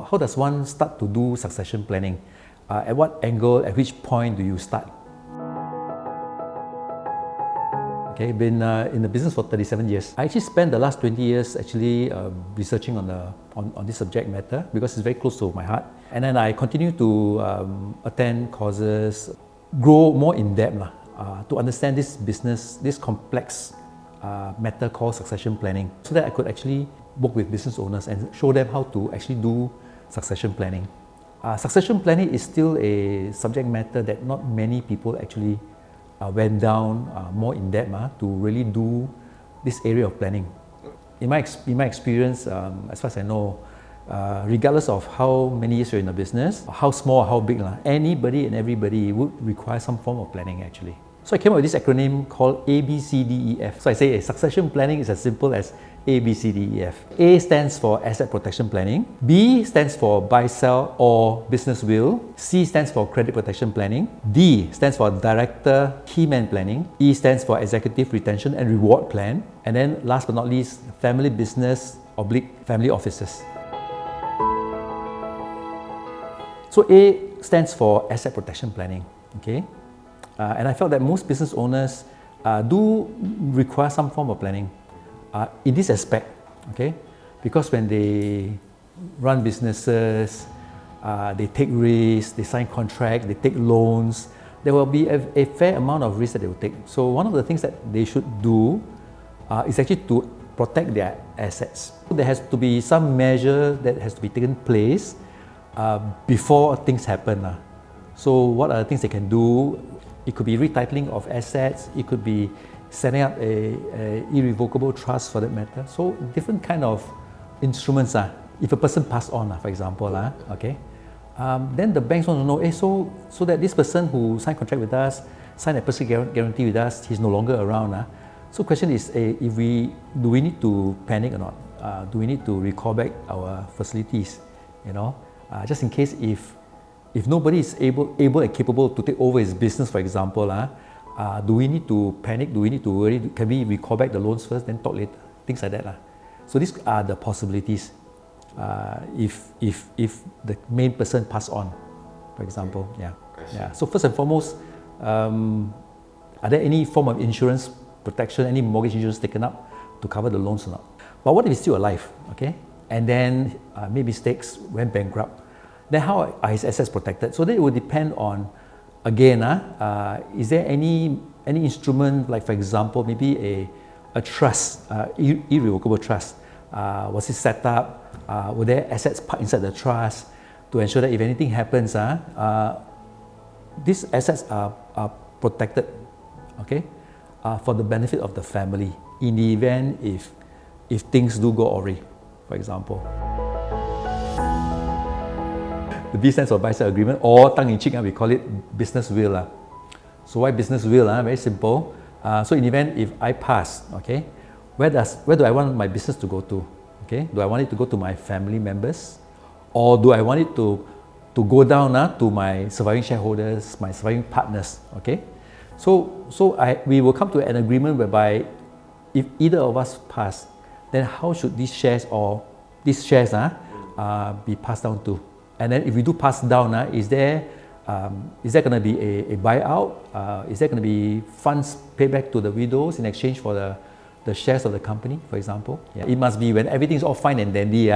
how does one start to do succession planning? At what angle, at which point do you start? Okay, been in the business for 37 years. I actually spent the last 20 years actually researching on this subject matter because it's very close to my heart. And then I continue to attend courses, grow more in depth to understand this business, this complex matter called succession planning, so that I could actually work with business owners and show them how to actually do succession planning. Succession planning is still a subject matter that not many people actually went down more in depth to really do this area of planning. In my experience, as far as I know, regardless of how many years you're in the business, how small or how big, anybody and everybody would require some form of planning actually. So I came up with this acronym called ABCDEF. So I say succession planning is as simple as ABCDEF. A stands for asset protection planning. B stands for buy, sell or business will. C stands for credit protection planning. D stands for director key man planning. E stands for executive retention and reward plan. And then last but not least, family business / family offices. So A stands for asset protection planning. Okay. And I felt that most business owners do require some form of planning in this aspect, okay? Because when they run businesses, they take risks, they sign contracts, they take loans, there will be a fair amount of risk that they will take. So one of the things that they should do is actually to protect their assets. There has to be some measure that has to be taken place before things happen. So what are the things they can do? It could be retitling of assets, it could be setting up a irrevocable trust for that matter. So different kind of instruments. If a person passed on, for example, okay, then the banks want to know, so that this person who signed contract with us, signed a personal guarantee with us, he's no longer around. So question is, do we need to panic or not? Do we need to recall back our facilities? Just in case if nobody is able and capable to take over his business, for example, do we need to panic? Do we need to worry? Can we recall back the loans first, then talk later? Things like that. So these are the possibilities if the main person passed on, for example. Yeah. So first and foremost, are there any form of insurance protection, any mortgage insurance taken up to cover the loans or not? But what if he's still alive, okay? And then made mistakes, went bankrupt. Then how are his assets protected? So then it will depend on, again, is there any instrument, like for example, maybe a trust, irrevocable trust? Was it set up? Were there assets parked inside the trust to ensure that if anything happens, these assets are protected, okay, for the benefit of the family in the event if things do go awry, for example. The B stands for buy-sell agreement, or tongue-in-cheek, we call it business will. So why business will? Very simple. So in the event if I pass, okay, where do I want my business to go to? Okay, do I want it to go to my family members, or do I want it to go down to my surviving shareholders, my surviving partners? Okay, so we will come to an agreement whereby if either of us pass, then how should these shares be passed down to? And then if we do pass down, is there going to be a buyout? Is there going to be funds paid back to the widows in exchange for the shares of the company, for example? Yeah. It must be when everything's all fine and dandy,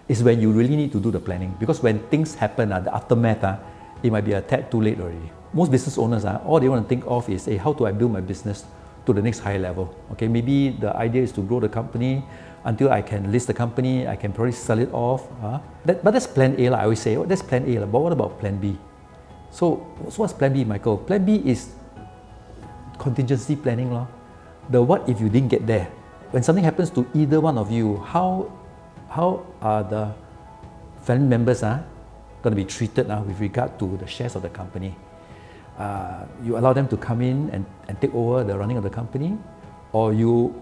is when you really need to do the planning. Because when things happen, the aftermath, it might be a tad too late already. Most business owners, all they want to think of is, how do I build my business to the next higher level? Okay, maybe the idea is to grow the company until I can list the company, I can probably sell it off. But that's plan A, I always say, that's plan A. But what about plan B? So what's plan B, Michael? Plan B is contingency planning. The what if you didn't get there? When something happens to either one of you, how are the family members going to be treated with regard to the shares of the company? You allow them to come in and take over the running of the company, or you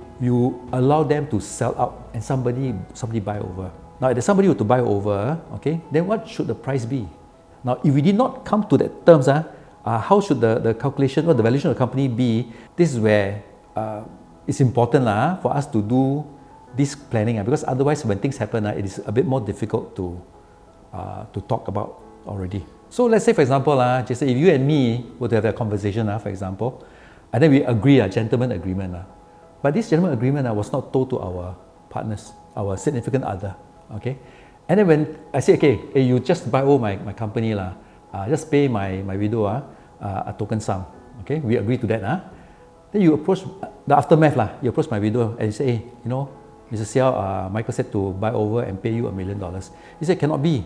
allow them to sell out and somebody buy over. Now, if there's somebody who to buy over, okay, then what should the price be? Now, if we did not come to that terms, how should the calculation or the valuation of the company be? This is where it's important for us to do this planning, because otherwise when things happen, it is a bit more difficult to to talk about already. So let's say, for example, just say if you and me were to have a conversation, for example, and then we agree, a gentleman agreement. But this gentleman agreement was not told to our partners, our significant other. Okay? And then when I say, okay, hey, you just buy over my company, just pay my widow a token sum. Okay? We agree to that. Then you approach the aftermath, you approach my widow and you say, hey, you know, Mr. Seow, Michael said to buy over and pay you $1 million. He said, cannot be.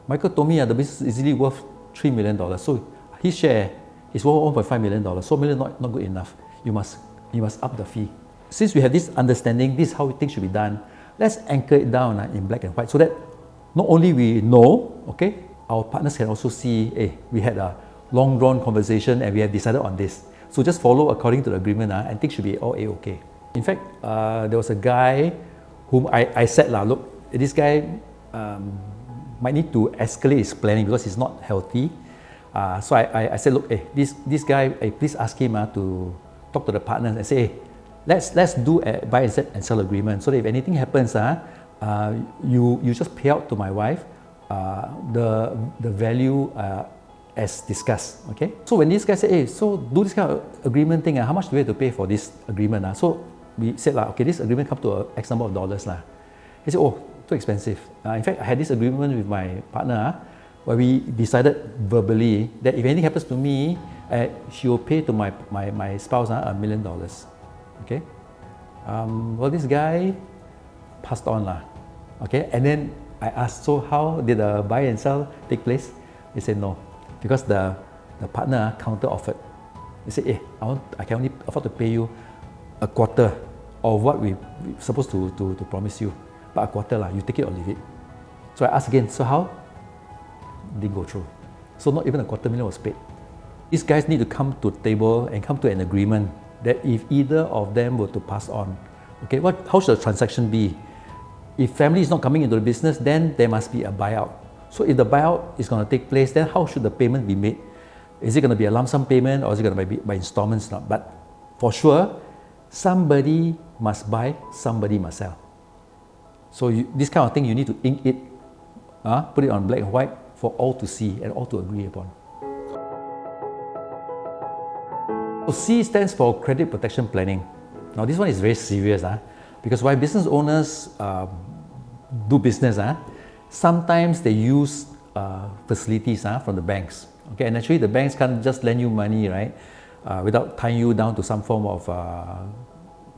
Michael told me the business is easily worth $3 million. So his share is worth $1.5 million. So $1 million not good enough. You must up the fee. Since we have this understanding, this is how things should be done, let's anchor it down in black and white so that not only we know, okay, our partners can also see, hey, we had a long drawn conversation and we have decided on this. So just follow according to the agreement and things should be all A-okay. In fact, there was a guy whom I said, look, this guy might need to escalate his planning because he's not healthy. So I said, look, hey, this guy, hey, please ask him to talk to the partners and say, hey, let's do a buy and sell agreement so that if anything happens, you just pay out to my wife the value as discussed. Okay. So when this guy said, hey, so do this kind of agreement thing, how much do we have to pay for this agreement? So we said, okay, this agreement comes to X number of dollars. He said, oh, too expensive. In fact, I had this agreement with my partner where we decided verbally that if anything happens to me, she will pay to my spouse $1 million. Okay. Well, this guy passed on. Okay. And then I asked, so how did the buy and sell take place? He said no, because the partner counter offered. He said, hey, I can only afford to pay you a quarter of what we supposed to promise you. But a quarter, you take it or leave it. So I asked again, so how? Didn't go through. So not even $250,000 was paid. These guys need to come to the table and come to an agreement that if either of them were to pass on, okay, how should the transaction be? If family is not coming into the business, then there must be a buyout. So if the buyout is going to take place, then how should the payment be made? Is it going to be a lump sum payment or is it going to be by installments? But for sure, somebody must buy, somebody must sell. So this kind of thing, you need to ink it, put it on black and white for all to see and all to agree upon. So C stands for Credit Protection Planning. Now this one is very serious because while business owners do business, sometimes they use facilities from the banks. Okay, and actually the banks can't just lend you money, right, without tying you down to some form of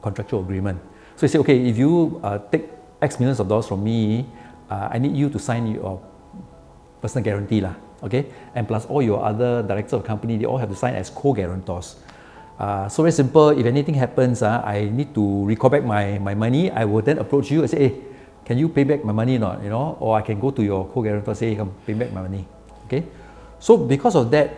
contractual agreement. So you say, okay, if you take X millions of dollars from me, I need you to sign your personal guarantee, okay, and plus all your other directors of the company, they all have to sign as co-guarantors. So very simple, if anything happens, I need to recall back my money, I will then approach you and say, hey, can you pay back my money or not, or I can go to your co-guarantor and say, hey, come pay back my money, okay. So because of that,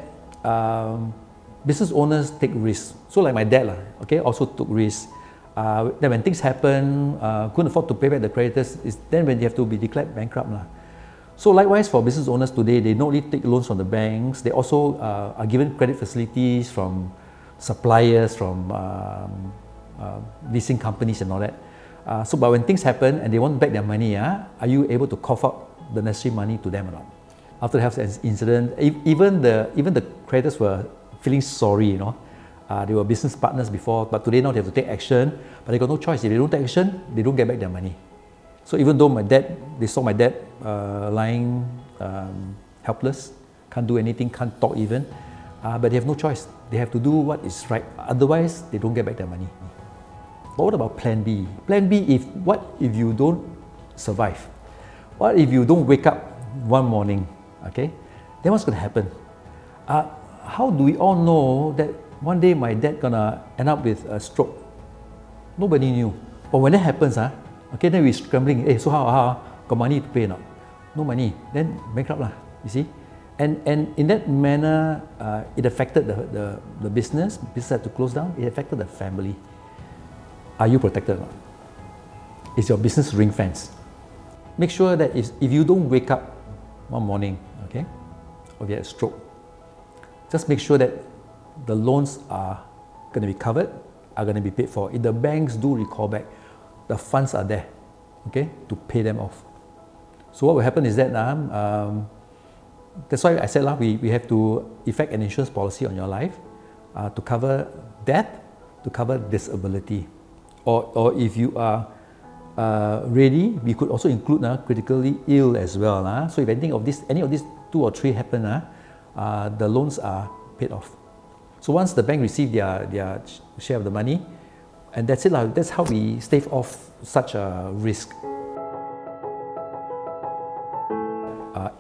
business owners take risks. So like my dad, okay, also took risks. Then when things happen, couldn't afford to pay back the creditors, then when they have to be declared bankrupt. So likewise for business owners today, they not only take loans from the banks, they also are given credit facilities from suppliers, from leasing companies and all that. But when things happen and they want back their money, are you able to cough up the necessary money to them or not? After the health incident, even the creditors were feeling sorry, they were business partners before, but today now they have to take action, but they got no choice. If they don't take action, they don't get back their money. So even though they saw my dad lying helpless, can't do anything, can't talk even, but they have no choice. They have to do what is right, otherwise they don't get back their money. But what about plan B? Plan B, what if you don't survive? What if you don't wake up one morning, okay? Then what's going to happen? How do we all know that one day my dad gonna end up with a stroke? Nobody knew. But when that happens, okay, then we're scrambling. Hey, so how? Got money to pay or not? No money. Then bankrupt you see? And in that manner, it affected the business. Business had to close down. It affected the family. Are you protected or not? Is your business ring fenced? Make sure that if you don't wake up one morning, okay, or you had a stroke, just make sure that the loans are going to be covered, are going to be paid for. If the banks do recall back, the funds are there, okay, to pay them off. So what will happen is that that's why I said we have to effect an insurance policy on your life to cover death, to cover disability, or if you are ready, we could also include critically ill as well. So if any of these 2 or 3 happen, the loans are paid off. So once the bank receive their share of the money, and that's it. That's how we stave off such a risk.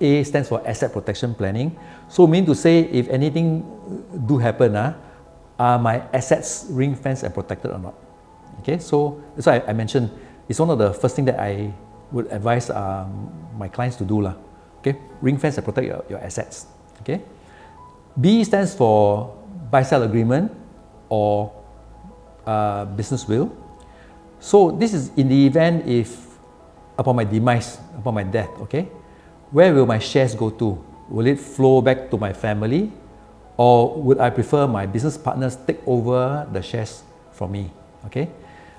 A stands for asset protection planning. So mean to say, if anything do happen, are my assets ring fenced and protected or not? Okay, so that's why I mentioned it's one of the first thing that I would advise my clients to do. Okay, ring fence and protect your assets. Okay. B stands for buy-sell agreement or business will. So this is in the event if upon my demise, upon my death, okay, where will my shares go to? Will it flow back to my family, or would I prefer my business partners take over the shares from me? Okay,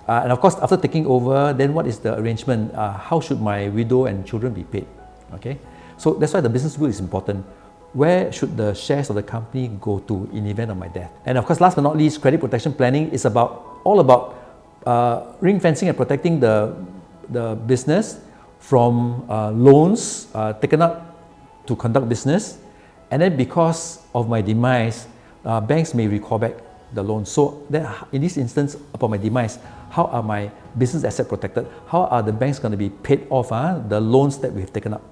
and of course, after taking over, then what is the arrangement? How should my widow and children be paid? Okay, so that's why the business will is important. Where should the shares of the company go to in the event of my death? And of course, last but not least, credit protection planning is all about ring fencing and protecting the business from loans taken up to conduct business, and then because of my demise, banks may recall back the loan. So then in this instance, upon my demise, how are my business assets protected? How are the banks going to be paid off the loans that we have taken up?